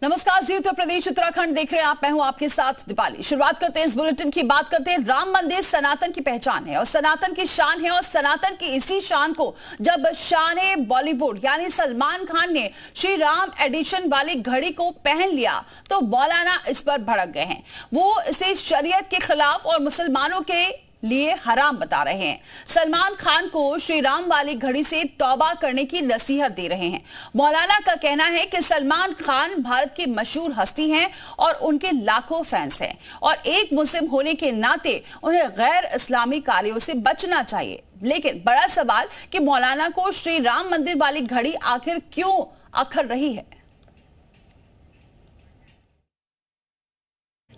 नमस्कार, जी उत्तर प्रदेश उत्तराखंड देख रहे हैं आप। मैं हूं आपके साथ दीपाली। शुरुआत करते हैं इस बुलेटिन की। बात करते हैं, राम मंदिर सनातन की पहचान है और सनातन की शान है, और सनातन की इसी शान को जब शान बॉलीवुड यानी सलमान खान ने श्री राम एडिशन वाली घड़ी को पहन लिया तो मौलाना इस पर भड़क गए हैं। वो इसे शरीयत के खिलाफ और मुसलमानों के लिए हराम बता रहे हैं। सलमान खान को श्री राम वाली घड़ी से तौबा करने की नसीहत दे रहे हैं। मौलाना का कहना है कि सलमान खान भारत की मशहूर हस्ती हैं और उनके लाखों फैंस हैं, और एक मुस्लिम होने के नाते उन्हें गैर इस्लामी कार्यों से बचना चाहिए। लेकिन बड़ा सवाल कि मौलाना को श्री राम मंदिर वाली घड़ी आखिर क्यों अखर रही है।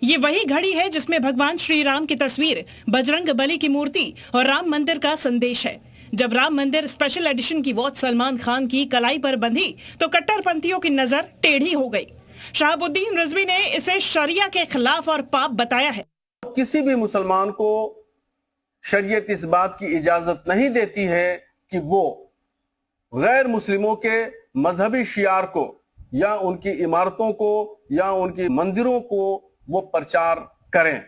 ये वही घड़ी है जिसमें भगवान श्री राम की तस्वीर, बजरंग बली की मूर्ति और राम मंदिर का संदेश है। जब राम मंदिर स्पेशल एडिशन की वॉच सलमान खान की कलाई पर बंधी तो कट्टरपंथियों की नजर टेढ़ी हो गई। शहाबुद्दीन रिजवी ने इसे शरिया के खिलाफ और पाप बताया है। किसी भी मुसलमान को शरीयत इस बात की इजाजत नहीं देती है कि वो गैर मुस्लिमों के मजहबी शियार को या उनकी इमारतों को या उनकी मंदिरों को वो प्रचार करें।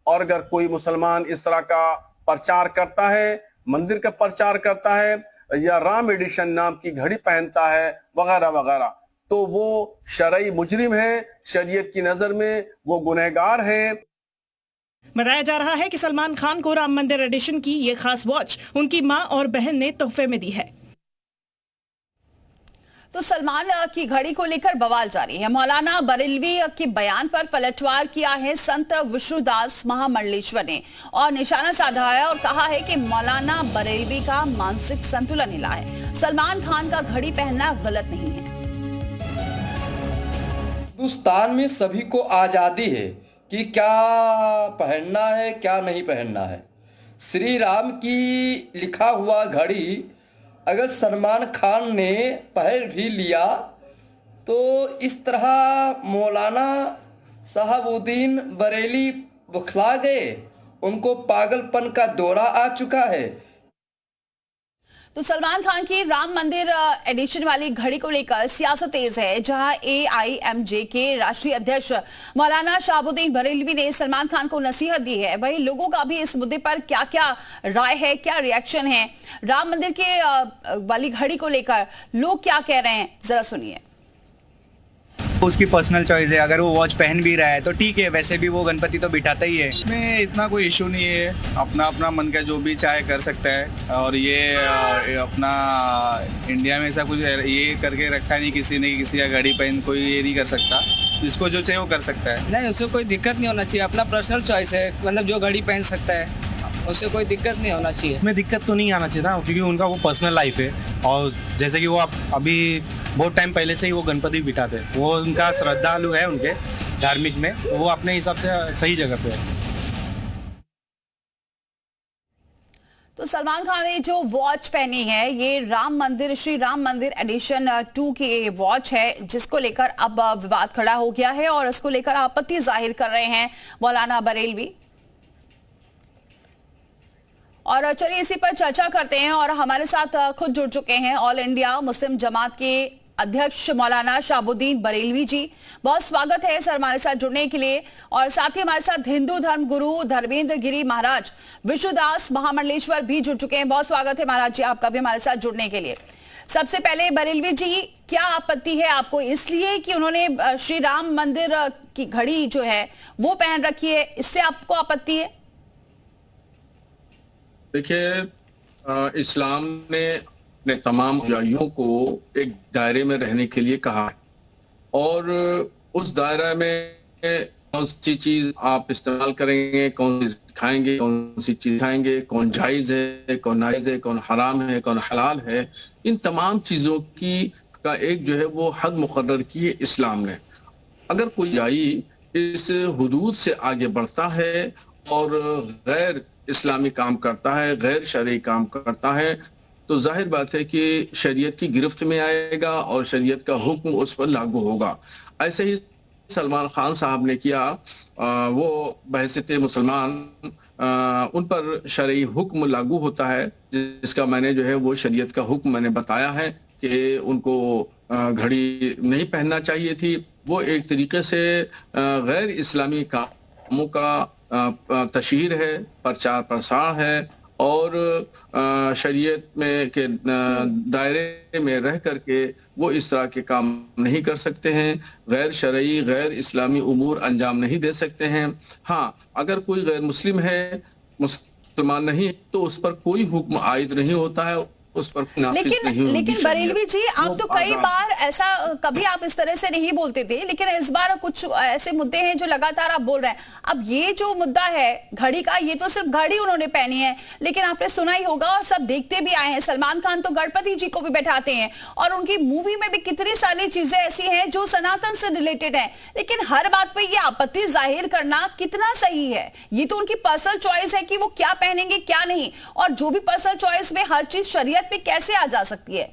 और अगर कोई मुसलमान इस तरह का प्रचार करता है, मंदिर का प्रचार करता है या राम एडिशन नाम की घड़ी पहनता है वगैरह वगैरह, तो वो शरई मुजरिम है। शरीयत की नजर में वो गुनहगार है। बताया जा रहा है कि सलमान खान को राम मंदिर एडिशन की ये खास वॉच उनकी मां और बहन ने तोहफे में दी है। तो सलमान की घड़ी को लेकर बवाल जारी है। मौलाना बरेलवी के बयान पर पलटवार किया है संत विष्णुदास महामंडलेश्वर ने और निशाना साधा है और कहा है कि मौलाना बरेलवी का मानसिक संतुलन हिला है। सलमान खान का घड़ी पहनना गलत नहीं है। हिंदुस्तान में सभी को आजादी है कि क्या पहनना है क्या नहीं पहनना है। श्री राम की लिखा हुआ घड़ी अगर सलमान खान ने पहन भी लिया तो इस तरह मौलाना शहाबुद्दीन बरेली बुखला गए, उनको पागलपन का दौरा आ चुका है। तो सलमान खान की राम मंदिर एडिशन वाली घड़ी को लेकर सियासत तेज है, जहां AIMJ के राष्ट्रीय अध्यक्ष मौलाना शहाबुद्दीन बरेलवी ने सलमान खान को नसीहत दी है। वहीं लोगों का भी इस मुद्दे पर क्या क्या राय है, क्या रिएक्शन है, राम मंदिर के वाली घड़ी को लेकर लोग क्या कह रहे हैं, जरा सुनिए। उसकी पर्सनल चॉइस है, अगर वो वॉच पहन भी रहा है तो ठीक है, वैसे भी वो गणपति तो बिठाता ही है। इसमें इतना कोई इशू नहीं है, अपना अपना मन का जो भी चाहे कर सकता है। और ये अपना इंडिया में ऐसा कुछ ये करके रखा नहीं किसी ने, किसी का घड़ी पहन कोई ये नहीं कर सकता, जिसको जो चाहिए वो कर सकता है। नहीं, उससे कोई दिक्कत नहीं होना चाहिए, अपना पर्सनल चॉइस है, मतलब जो घड़ी पहन सकता है उससे कोई दिक्कत नहीं होना चाहिए। इसमें दिक्कत तो नहीं आना चाहिए ना, क्योंकि उनका वो पर्सनल लाइफ है। और जैसे कि वो अभी बहुत टाइम पहले से ही वो गणपति बिठाते हैं, वो उनका श्रद्धालु है, उनके धार्मिक में वो अपने हिसाब से सही जगह पे है। तो सलमान खान ने जो वॉच पहनी है ये राम मंदिर श्री राम मंदिर एडिशन 2 की वॉच है, जिसको लेकर अब विवाद खड़ा हो गया है और इसको लेकर आपत्ति जाहिर कर रहे हैं मौलाना बरेलवी। और चलिए इसी पर चर्चा करते हैं, और हमारे साथ खुद जुड़ चुके हैं ऑल इंडिया मुस्लिम जमात के अध्यक्ष मौलाना शहाबुद्दीन बरेलवी जी। बहुत स्वागत है सर हमारे साथ जुड़ने के लिए। और साथ ही हमारे साथ हिंदू धर्म गुरु धर्मेंद्र गिरी महाराज विष्णुदास महामंडलेश्वर भी जुड़ चुके हैं। बहुत स्वागत है महाराज जी आपका भी हमारे साथ जुड़ने के लिए। सबसे पहले बरेलवी जी, क्या आपत्ति है आपको इसलिए कि उन्होंने श्री राम मंदिर की घड़ी जो है वो पहन रखी है, इससे आपको आपत्ति है? देखिए, इस्लाम ने अपने तमाम अनुयायियों को एक दायरे में रहने के लिए कहा है, और उस दायरे में कौन सी चीज आप इस्तेमाल करेंगे, कौन सी खाएंगे, कौन सी चीज खाएंगे, कौन जायज है, कौन नाजायज है, कौन हराम है, कौन हलाल है, इन तमाम चीजों की का एक जो है वो हद मुकर्रर की है इस्लाम ने। अगर कोई इस हुदूद से आगे बढ़ता है और गैर इस्लामी काम करता है, गैर शरई काम करता है, तो जाहिर बात है कि शरीयत की गिरफ्त में आएगा और शरीयत का हुक्म उस पर लागू होगा। ऐसे ही सलमान खान साहब ने किया, वो बहैसियत मुसलमान उन पर शरई हुक्म लागू होता है, जिसका मैंने जो है वो शरीयत का हुक्म मैंने बताया है कि उनको घड़ी नहीं पहनना चाहिए थी। वो एक तरीके से गैर इस्लामी कामों का तशहीर है, प्रचार प्रसार है और शरीयत में के दायरे में रह करके वो इस तरह के काम नहीं कर सकते हैं, गैर शरई गैर इस्लामी उमूर अंजाम नहीं दे सकते हैं। हाँ, अगर कोई गैर मुस्लिम है, मुसलमान नहीं, तो उस पर कोई हुक्म आयद नहीं होता है, उस पर लेकिन बरेलवी जी, आप तो कई बार ऐसा, कभी आप इस तरह से नहीं बोलते थे, लेकिन इस बार कुछ ऐसे मुद्दे हैं जो लगातार आप बोल रहे हैं। अब ये जो मुद्दा है घड़ी का, ये तो सिर्फ घड़ी उन्होंने पहनी है, लेकिन आपने सुना ही होगा और सब देखते भी आए हैं, सलमान खान तो गणपति जी को भी बैठाते हैं और उनकी मूवी में भी कितनी सारी चीजें ऐसी हैं जो सनातन से रिलेटेड है। लेकिन हर बात पर यह आपत्ति जाहिर करना कितना सही है? ये तो उनकी पर्सनल चॉइस है कि वो क्या पहनेंगे क्या नहीं, और जो भी पर्सनल चॉइस में हर चीज शरीयत पे कैसे आ जा सकती है?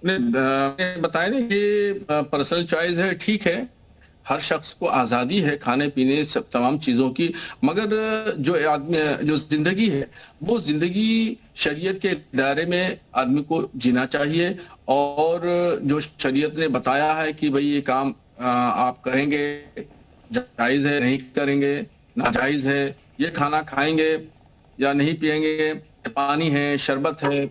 बताया ना कि पर्सनल चॉइस है, ठीक है, हर शख्स को आजादी है खाने पीने सब तमाम चीजों की, मगर जो आदमी जो जिंदगी है वो जिंदगी शरीयत के दायरे में आदमी को जीना चाहिए। और जो शरीयत ने बताया है कि भाई ये काम आप करेंगे, जायज है, नहीं करेंगे नाजायज है, ये खाना खाएंगे या नहीं पिएंगे, पानी है, शरबत है,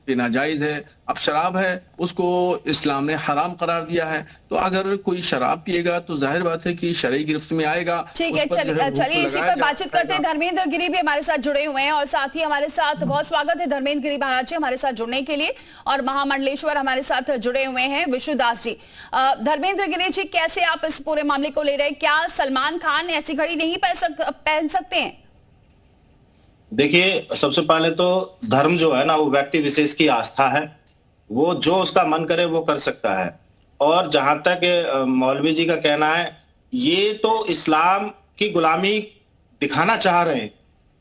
पीना जायज है। अब शराब है, उसको इस्लाम ने हराम करार दिया है, तो अगर कोई शराब पिएगा तो जाहिर बात है कि शरई गिरफ्त में आएगा। ठीक है, चलिए इसी पर बातचीत करते हैं। धर्मेंद्र गिरी भी हमारे साथ जुड़े हुए हैं और साथ ही हमारे साथ बहुत स्वागत है धर्मेंद्र गिरी महाराज जी हमारे साथ जुड़ने के लिए, और महामंडलेश्वर हमारे साथ जुड़े हुए हैं विशुदास जी। धर्मेंद्र गिरी जी, कैसे आप इस पूरे मामले को ले रहे हैं? क्या सलमान खान ऐसी घड़ी नहीं पहन सकते हैं? देखिए, सबसे पहले तो धर्म जो है ना, वो व्यक्ति विशेष की आस्था है, वो जो उसका मन करे वो कर सकता है। और जहां तक मौलवी जी का कहना है, ये तो इस्लाम की गुलामी दिखाना चाह रहे हैं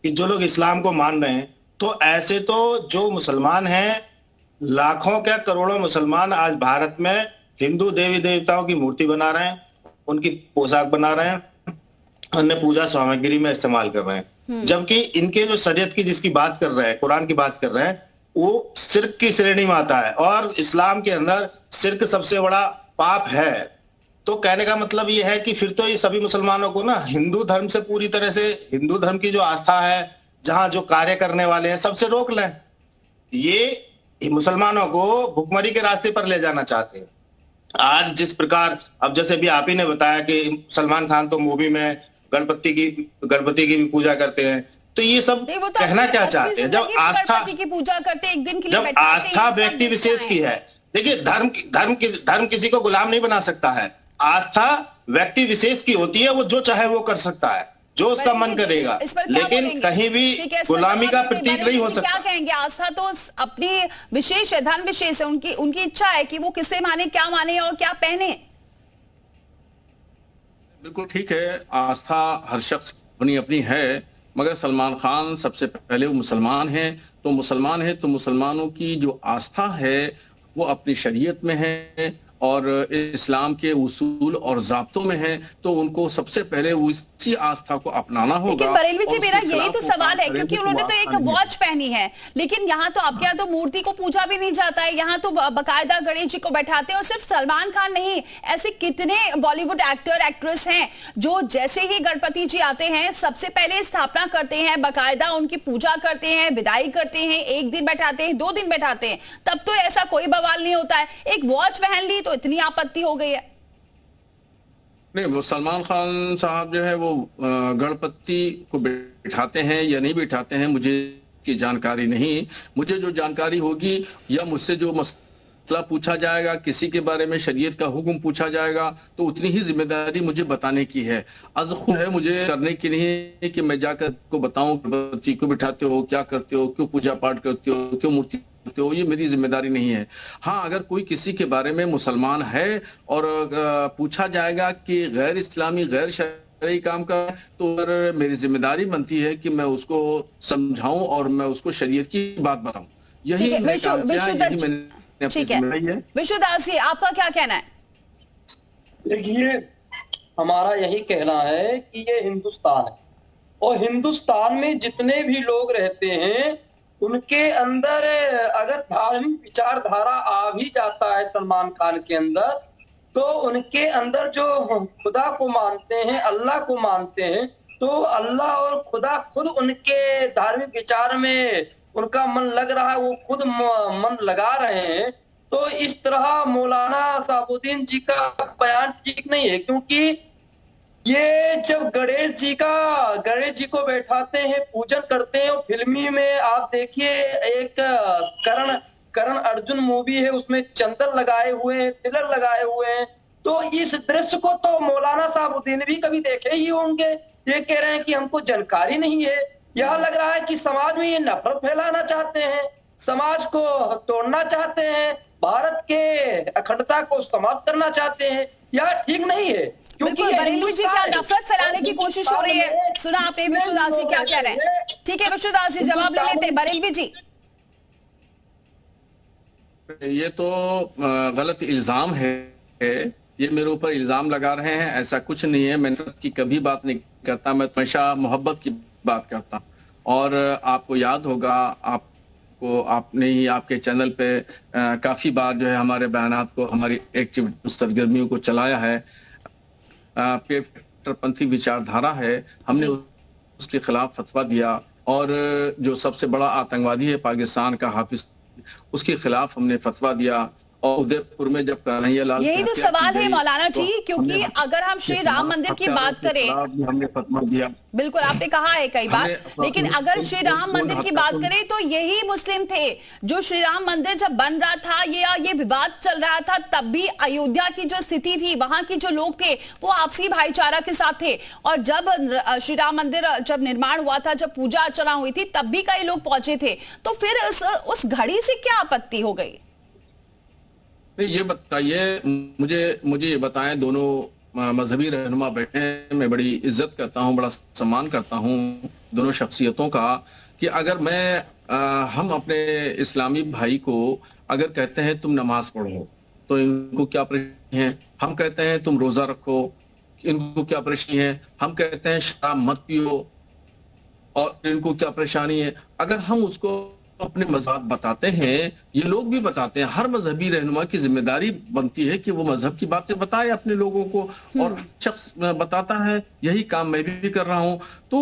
कि जो लोग इस्लाम को मान रहे हैं, तो ऐसे तो जो मुसलमान हैं, लाखों क्या करोड़ों मुसलमान आज भारत में हिंदू देवी देवताओं की मूर्ति बना रहे हैं, उनकी पोशाक बना रहे हैं, अन्य पूजा सामग्री में इस्तेमाल कर रहे हैं। जबकि इनके जो शरीयत की जिसकी बात कर रहे हैं, कुरान की बात कर रहे हैं, वो शिर्क की श्रेणी में आता है और इस्लाम के अंदर शिर्क सबसे बड़ा पाप है। तो कहने का मतलब ये है कि फिर तो ये सभी मुसलमानों को ना हिंदू धर्म से पूरी तरह से, हिंदू धर्म की जो आस्था है, जहां जो कार्य करने वाले हैं, सबसे रोक लें। ये मुसलमानों को भुखमरी के रास्ते पर ले जाना चाहते हैं। आज जिस प्रकार, अब जैसे भी आप ही ने बताया कि सलमान खान तो मूवी में गणपति की भी पूजा करते हैं, तो ये सब तो कहना क्या चाहते हैं? जब आस्था की पूजा करते, एक दिन के लिए जब आस्था व्यक्ति विशेष की है, देखिए धर्म किसी को गुलाम नहीं बना सकता है। आस्था व्यक्ति विशेष की होती है, वो जो चाहे वो कर सकता है, जो उसका मन करेगा, लेकिन कहीं भी गुलामी का प्रतीक नहीं हो सकता। क्या कहेंगे? आस्था तो अपनी विशेष है, धर्म विशेष है, उनकी इच्छा है कि वो किसे माने, क्या माने और क्या पहने। बिल्कुल ठीक है, आस्था हर शख्स अपनी अपनी है, मगर सलमान खान सबसे पहले वो मुसलमान हैं, तो मुसलमान है तो मुसलमानों की जो आस्था है वो अपनी शरीयत में है और इस्लाम के उसूल और ज़ाब्तों में है, तो उनको सबसे पहले उसी आस्था को अपनाना होगा। लेकिन बरेलवी जी, मेरा यही तो सवाल है, क्योंकि उन्होंने तो एक वॉच पहनी है, लेकिन यहाँ तो आपके यहाँ तो मूर्ति को पूजा भी नहीं जाता है, यहाँ तो बाकायदा गणेश जी को बैठाते हैं। और सिर्फ सलमान खान नहीं, ऐसे कितने बॉलीवुड एक्टर एक्ट्रेस हैं जो जैसे ही गणपति जी आते हैं सबसे पहले स्थापना करते हैं, बाकायदा उनकी पूजा करते हैं, विदाई करते हैं, एक दिन बैठाते हैं, 2 दिन बैठाते हैं, तब तो ऐसा कोई बवाल नहीं होता है। एक वॉच पहन ली तो इतनी आपत्ति हो गई है। नहीं, वो सलमान खान साहब जो है वो गणपति को बिठाते हैं या नहीं बिठाते हैं, मुझे की जानकारी नहीं। मुझे जो जानकारी होगी या मुझसे जो मसला पूछा जाएगा, किसी के बारे में शरीयत का हुक्म पूछा जाएगा, तो उतनी ही जिम्मेदारी मुझे बताने की है। अज़ है मुझे करने की नहीं कि मैं जाकर को बताऊं कि बच्ची को बिठाते हो, क्या करते हो, क्यों पूजा पाठ करते हो, क्यों मूर्ति, तो ये मेरी जिम्मेदारी नहीं है। हाँ, अगर कोई किसी के बारे में मुसलमान है और पूछा जाएगा कि गैर इस्लामी गैर शरई काम का, तो मेरी जिम्मेदारी बनती है कि मैं उसको समझाऊं और मैं उसको शरीयत की बात बताऊं। यही विशुदास जी, आपका क्या कहना है? देखिए, हमारा यही कहना है कि ये हिंदुस्तान है और हिंदुस्तान में जितने भी लोग रहते हैं उनके अंदर अगर धार्मिक विचारधारा आ भी जाता है सलमान खान के अंदर, तो उनके अंदर जो खुदा को मानते हैं, अल्लाह को मानते हैं, तो अल्लाह और खुदा खुद उनके धार्मिक विचार में उनका मन लग रहा है, वो खुद मन लगा रहे हैं। तो इस तरह मौलाना शहाबुद्दीन जी का बयान ठीक नहीं है, क्योंकि ये जब गणेश जी को बैठाते हैं, पूजन करते हैं, और फिल्मी में आप देखिए एक करण अर्जुन मूवी है, उसमें चंदन लगाए हुए हैं, तिलक लगाए हुए हैं। तो इस दृश्य को तो मौलाना शहाबुद्दीन भी कभी देखे ही होंगे। ये कह रहे हैं कि हमको जानकारी नहीं है। यह लग रहा है कि समाज में ये नफरत फैलाना चाहते हैं, समाज को तोड़ना चाहते हैं, भारत के अखंडता को समाप्त करना चाहते हैं। यह ठीक नहीं है। बिल्कुल बरेलवी जी, क्या नफरत फैलाने की कोशिश हो रही है? सुना आपने विष्णुदास जी क्या कह रहे हैं? ठीक है विष्णुदास जी जवाब ले लेते हैं। बरेलवी जी, ये तो गलत इल्जाम है, ये मेरे ऊपर इल्जाम लगा रहे हैं। ऐसा कुछ नहीं है, मैं नफरत की कभी बात नहीं करता, मैं हमेशा मोहब्बत की बात करता। और आपको याद होगा, आपने ही आपके चैनल पे काफी बार जो है हमारे बयानात को, हमारी एक्टिविटी सरगर्मियों को चलाया है। कट्टरपंथी विचारधारा है, हमने उसके खिलाफ फतवा दिया, और जो सबसे बड़ा आतंकवादी है पाकिस्तान का हाफिज, उसके खिलाफ हमने फतवा दिया। और उदयपुर में जब कन्हैया लाल, यही तो सवाल है मौलाना जी, क्योंकि अगर हम श्री राम मंदिर की बात करें, हमने फतवा दिया, बिल्कुल आपने कहा है कई बार, लेकिन अगर श्री राम मंदिर की बात करें तो यही मुस्लिम थे जो श्री राम मंदिर जब बन रहा था, ये विवाद चल रहा था, तब भी अयोध्या की जो स्थिति थी, वहां के जो लोग थे वो आपसी भाईचारा के साथ थे। और जब श्री राम मंदिर जब निर्माण हुआ था, जब पूजा अर्चना हुई थी, तब भी कई लोग पहुंचे थे। तो फिर उस घड़ी से क्या आपत्ति हो गई? नहीं, ये बताइए मुझे ये बताएं, दोनों मजहबी रहनुमा बैठे हैं, मैं बड़ी इज्जत करता हूँ, बड़ा सम्मान करता हूँ दोनों शख्सियतों का, कि अगर हम अपने इस्लामी भाई को अगर कहते हैं तुम नमाज पढ़ो, तो इनको क्या परेशानी है? हम कहते हैं तुम रोजा रखो, इनको क्या परेशानी है? हम कहते हैं शराब मत पियो, और इनको क्या परेशानी है? अगर हम उसको अपने मजहब बताते हैं, ये लोग भी बताते हैं, हर मजहबी रहनुमा की जिम्मेदारी बनती है कि वो मजहब की बातें बताए अपने लोगों को, और शख्स बताता है, यही काम मैं भी कर रहा हूं। तो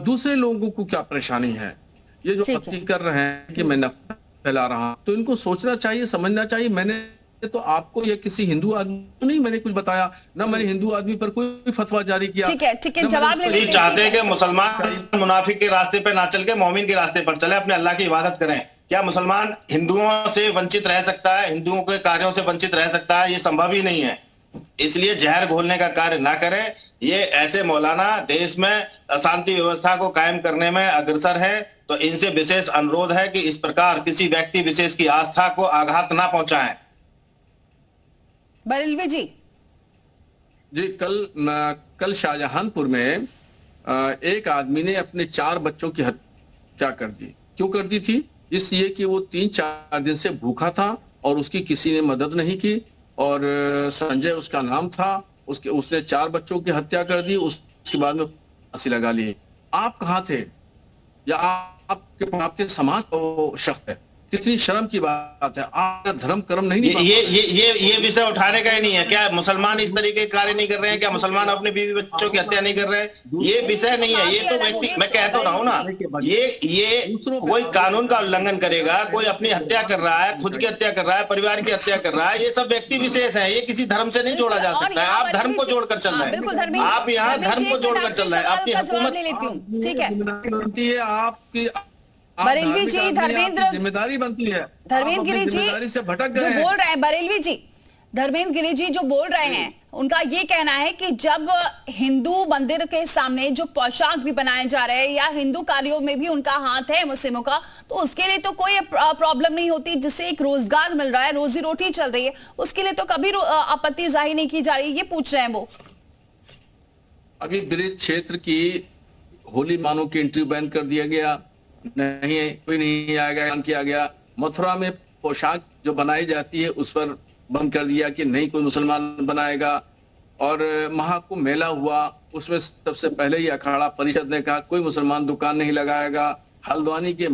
दूसरे लोगों को क्या परेशानी है? ये जो आपत्ति कर रहे हैं कि मैं नफरत फैला रहा हूं, तो इनको सोचना चाहिए, समझना चाहिए। मैंने तो आपको या किसी हिंदू आदमी को नहीं मैंने कुछ बताया, ना मैंने हिंदू आदमी पर कोई फतवा जारी किया। ठीक है, जवाब ले लेते हैं। चाहते हैं कि मुसलमान मुनाफिक के रास्ते पे ना चल के मोमिन के रास्ते पर चले, अपने अल्लाह की इबादत करें। क्या मुसलमान हिंदुओं से वंचित रह सकता है? हिंदुओं के कार्यों से वंचित रह सकता है? ये संभव ही नहीं है। इसलिए जहर घोलने का कार्य ना करें। ये ऐसे मौलाना देश में अशांति व्यवस्था को कायम करने में अग्रसर है, तो इनसे विशेष अनुरोध है कि इस प्रकार किसी व्यक्ति विशेष की आस्था को आघात ना पहुंचाएं। बरेलवी जी, कल शाहजहांपुर में एक आदमी ने अपने 4 बच्चों की हत्या कर दी। क्यों कर दी थी? इसलिए कि वो 3-4 दिन से भूखा था और उसकी किसी ने मदद नहीं की, और संजय उसका नाम था, उसने 4 बच्चों की हत्या कर दी, उसके बाद में फांसी लगा ली। आप कहाँ थे? या आपके समाज का वो शख्स है? कितनी शर्म की बात है। आप धर्म कर्म नहीं ये विषय उठाने का ही नहीं है। क्या मुसलमान इस तरीके के कार्य नहीं कर रहे हैं? क्या मुसलमान अपने बीवी बच्चों की हत्या नहीं कर रहे हैं? ये विषय नहीं है। ये तो व्यक्ति, मैं कहता रहा हूँ ना, ये कोई कानून का उल्लंघन करेगा, कोई अपनी हत्या कर रहा है, खुद की हत्या कर रहा है, परिवार की हत्या कर रहा है, ये सब व्यक्ति विशेष है। ये किसी धर्म से नहीं जोड़ा जा सकता है। आप धर्म को जोड़कर चल रहे हैं, आप यहाँ धर्म को जोड़कर चल रहे हैं। आपकी हुकूमत, ठीक है, बनती है आपकी, बरेलवी जी, धर्मेंद्र जिम्मेदारी बनती है। धर्मेंद्र गिरी जी से भटक जो गए बोल रहे हैं, बरेलवी जी, धर्मेंद्र गिरी जी जो बोल रहे हैं, उनका ये कहना है कि जब हिंदू मंदिर के सामने जो पोशाक भी बनाए जा रहे हैं, या हिंदू कार्यों में भी उनका हाथ है मुस्लिमों का, तो उसके लिए तो कोई प्रॉब्लम नहीं होती। जिससे एक रोजगार मिल रहा है, रोजी रोटी चल रही है, उसके लिए तो कभी आपत्ति जाहिर नहीं की जा रही। ये पूछ रहे हैं वो। अभी ब्रिज क्षेत्र की होली मानो की एंट्री बैन कर दिया गया, नहीं कोई नहीं आएगा, ऐलान किया गया। मथुरा में पोशाक जो बनाई जाती है उस पर बंद कर दिया कि नहीं कोई मुसलमान बनाएगा। और महाकुंभ मेला हुआ, उसमें सबसे पहले ही अखाड़ा परिषद ने कहा कोई मुसलमान दुकान नहीं लगाएगा। हल्द्वानी के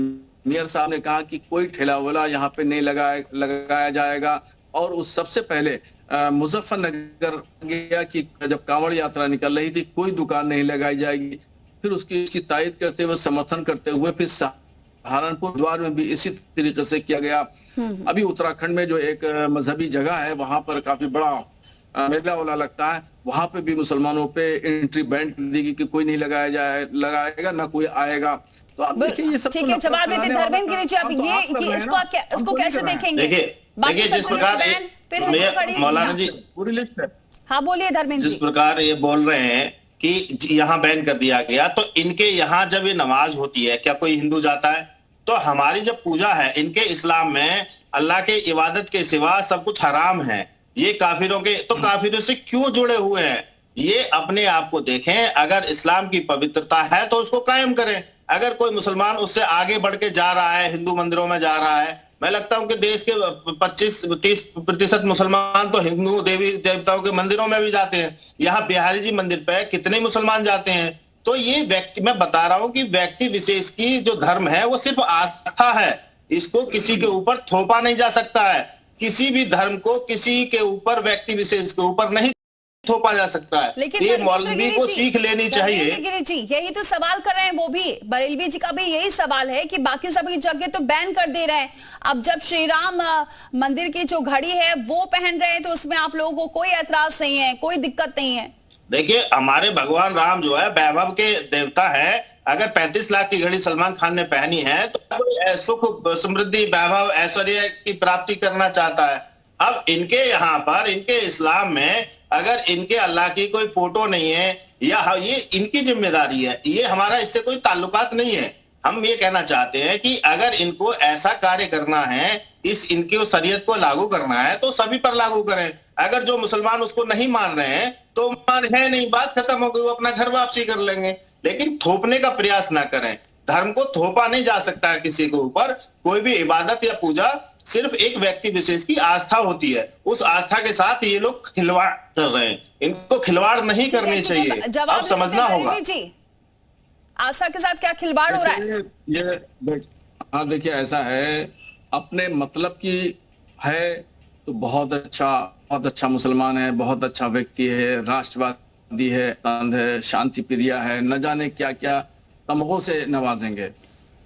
मेयर साहब ने कहा कि कोई ठेला वाला यहाँ पे नहीं लगाया जाएगा। और उस सबसे पहले मुजफ्फरनगर गया कि जब कांवड़ यात्रा निकल रही थी कोई दुकान नहीं लगाई जाएगी। फिर इसकी तायद करते हुए, समर्थन करते हुए फिर सहारनपुर द्वार में भी इसी तरीके से किया गया। अभी उत्तराखंड में जो एक मजहबी जगह है वहां पर काफी बड़ा मेला वाला लगता है, वहां पे भी मुसलमानों पे एंट्री बैन कर देगी कि कोई नहीं लगाएगा ना कोई आएगा। तो आप देखिए ये सब ठीक है, जवाब देते धर्मेंद्र गिरी जी, आप ये कि इसको कैसे देखेंगे? देखिए जिस प्रकार मौलाना जी पूरी लिस्ट है। हाँ बोलिए धर्मेंद्र जी। जिस प्रकार ये बोल रहे हैं कि यहाँ बैन कर दिया गया, तो इनके यहाँ जब ये नमाज होती है क्या कोई हिंदू जाता है? तो हमारी जब पूजा है, इनके इस्लाम में अल्लाह के इबादत के सिवा सब कुछ हराम है। ये काफिरों के, तो काफिरों से क्यों जुड़े हुए हैं? ये अपने आप को देखें, अगर इस्लाम की पवित्रता है तो उसको कायम करें। अगर कोई मुसलमान उससे आगे बढ़ के जा रहा है, हिंदू मंदिरों में जा रहा है, मैं लगता हूं कि देश के 25-30% मुसलमान तो हिंदू देवी देवताओं के मंदिरों में भी जाते हैं। यहाँ बिहारी जी मंदिर पे कितने मुसलमान जाते हैं? तो ये व्यक्ति, मैं बता रहा हूं कि व्यक्ति विशेष की जो धर्म है वो सिर्फ आस्था है, इसको किसी के ऊपर थोपा नहीं जा सकता है। किसी भी धर्म को किसी के ऊपर, व्यक्ति विशेष के ऊपर नहीं थोपा जा सकता है। लेकिन ये मौलवी को सीख लेनी चाहिए। गिरी जी यही तो सवाल कर रहे हैं, वो भी बरेलवी जी का भी यही सवाल है कि बाकी सभी जगह तो बैन कर दे रहे हैं, अब जब श्री राम मंदिर की जो घड़ी है वो पहन रहे हैं तो उसमें आप लोगों को कोई ऐतराज नहीं है, कोई दिक्कत नहीं है? देखिए हमारे भगवान राम जो है वैभव के देवता है। अगर 35 लाख की घड़ी सलमान खान ने पहनी है तो सुख, समृद्धि, वैभव, ऐश्वर्य की प्राप्ति करना चाहता है। अब इनके यहाँ पर, इनके इस्लाम में अगर इनके अल्लाह की कोई फोटो नहीं है, या ये इनकी जिम्मेदारी है, ये हमारा इससे कोई ताल्लुकात नहीं है। हम ये कहना चाहते हैं कि अगर इनको ऐसा कार्य करना है, इनकी शरीयत को लागू करना है तो सभी पर लागू करें। अगर जो मुसलमान उसको नहीं मान रहे हैं तो मान है नहीं, बात खत्म हो गई, वो अपना घर वापसी कर लेंगे। लेकिन थोपने का प्रयास ना करें। धर्म को थोपा नहीं जा सकता है किसी के ऊपर। कोई भी इबादत या पूजा सिर्फ एक व्यक्ति विशेष की आस्था होती है, उस आस्था के साथ ये लोग खिलवाड़ कर रहे हैं। इनको खिलवाड़ नहीं करनी चाहिए, अब समझना होगा। आस्था के साथ क्या खिलवाड़ हो रहा है? ये हाँ देखिए ऐसा है, अपने मतलब की है तो बहुत अच्छा मुसलमान है, बहुत अच्छा व्यक्ति है, राष्ट्रवादी है, शांति प्रिय है, न जाने क्या क्या तमगों से नवाजेंगे।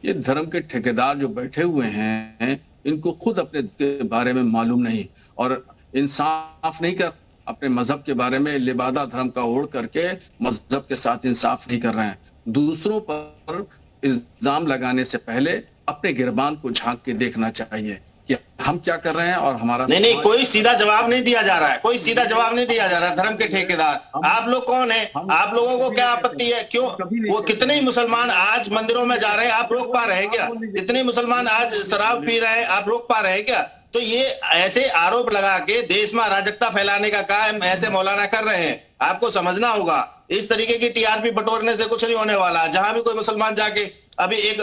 ये धर्म के ठेकेदार जो बैठे हुए हैं इनको खुद अपने के बारे में मालूम नहीं और इंसाफ नहीं कर, अपने मजहब के बारे में लिबादा धर्म का ओढ़ करके मजहब के साथ इंसाफ नहीं कर रहे हैं। दूसरों पर इल्जाम लगाने से पहले अपने गिरबान को झांक के देखना चाहिए कि हम क्या कर रहे हैं और हमारा नहीं कोई सीधा जवाब नहीं दिया जा रहा है, कोई सीधा जवाब नहीं दिया जा रहा है। धर्म के ठेकेदार आप लोग कौन है? आप लोगों को क्या आपत्ति है? क्यों वो कितने ही मुसलमान आज मंदिरों में जा रहे हैं, आप रोक पा रहे हैं क्या? कितने मुसलमान आज शराब पी रहे हैं, आप रोक पा रहे हैं क्या? तो ये ऐसे आरोप लगा के देश में अराजकता फैलाने का काम ऐसे मौलाना कर रहे हैं। आपको समझना होगा, इस तरीके की टीआरपी बटोरने से कुछ नहीं होने वाला। जहां भी कोई मुसलमान जाके, अभी एक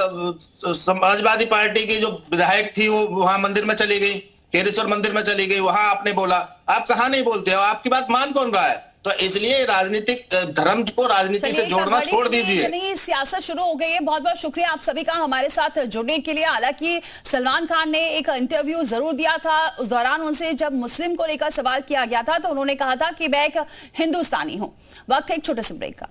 समाजवादी पार्टी की जो विधायक थी वो वहां मंदिर में चली गई, केरेश्वर मंदिर में चली गई, वहां आपने बोला, आप कहाँ नहीं बोलते हो? आपकी बात मान कौन रहा है? तो इसलिए राजनीतिक धर्म को राजनीति से जोड़ना छोड़ दीजिए। नहीं, सियासत शुरू हो गई है। बहुत बहुत शुक्रिया आप सभी का हमारे साथ जुड़ने के लिए। हालांकि सलमान खान ने एक इंटरव्यू जरूर दिया था, उस दौरान उनसे जब मुस्लिम को लेकर सवाल किया गया था तो उन्होंने कहा था कि मैं एक हिंदुस्तानी हूं। वक्त है एक छोटे से ब्रेक का।